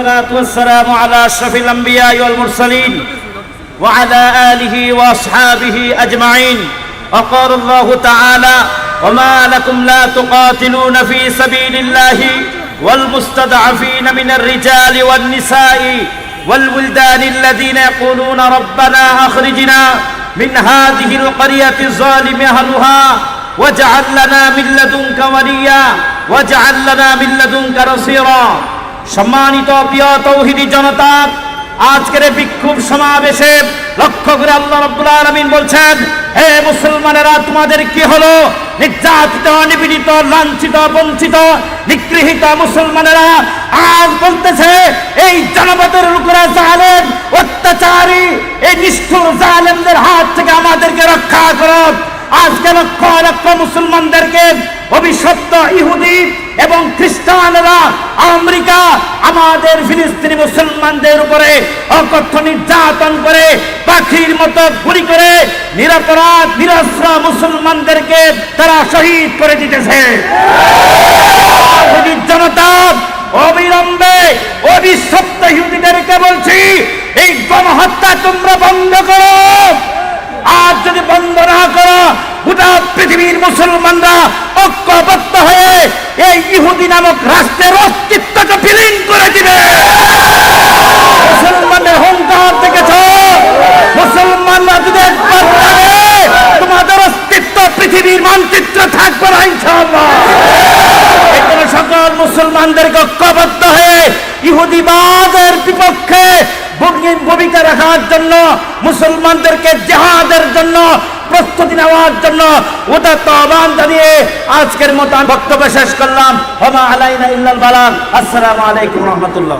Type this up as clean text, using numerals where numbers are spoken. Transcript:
والصلاة والسلام على أشرف الأنبياء والمرسلين وعلى آله وأصحابه أجمعين. وقال الله تعالى: وما لكم لا تقاتلون في سبيل الله والمستضعفين من الرجال والنساء والولدان الذين يقولون ربنا أخرجنا من هذه القرية الظالم أهلها واجعل لنا من لدنك وليا واجعل لنا من لدنك نصيرا. সম্মানিত প্রিয় তৌহিদি জনতা, আজকের বিক্ষোভ সমাবেশে লক্ষ্য করে আল্লাহ রাব্বুল আলামিন বলছেন, হে মুসলমানেরা, তোমাদের কি হলো? নির্যাতিত, নিপীড়িত, লাঞ্ছিত, বঞ্চিত, নিগৃহীত মুসলমানেরা আজ বলতেছে, এই জনপদের লোকেরা জালেম, অত্যাচারী, এই নিষ্ঠুর জালেমদের হাত থেকে আমাদেরকে রক্ষা করো। আজকে লক্ষ লক্ষ মুসলমানদেরকে অভিশপ্ত ইহুদি এবং খ্রিস্টানরা আমেরিকা আমাদের ফিলিস্তিনি মুসলমানদের উপরে অকথ্য নির্যাতন করে, পাখির মতো গুলি করে নিরপরাধ নিরস্ত্র মুসলমানদেরকে তারা শহীদ করে দিতেছে। জনতা, অবিলম্বে অভিশপ্ত ইহুদিদেরকে বলছি, এই গণহত্যা তোমরা বন্ধ করো। আজ যদি বন্ধ না করো, গোটা পৃথিবীর মুসলমানরা ঐক্যবদ্ধ হয়ে এই ইহুদি নামক রাষ্ট্রের অস্তিত্বকে বিলীন করে দিবে। মুসলমানের হুঙ্কার দেখেছ? মুসলমানরা যদি একবার পারে, তোমাদের অস্তিত্ব পৃথিবীর মানচিত্র থাকবে না ইনশাআল্লাহ। এখানে সকল মুসলমানদেরকে ঐক্যবদ্ধ হয়ে ইহুদিবাদের বিপক্ষে ভূমিকা রাখার জন্য, মুসলমানদেরকে জিহাদের জন্য প্রস্তুতি নেওয়ার জন্য উদাত্ত আহ্বান জানিয়ে আজকের মতো বক্তব্য শেষ করলাম। ওয়া মা আলাইনা ইল্লাল বালাগ। আসসালামু আলাইকুম ওয়া রাহমাতুল্লাহ।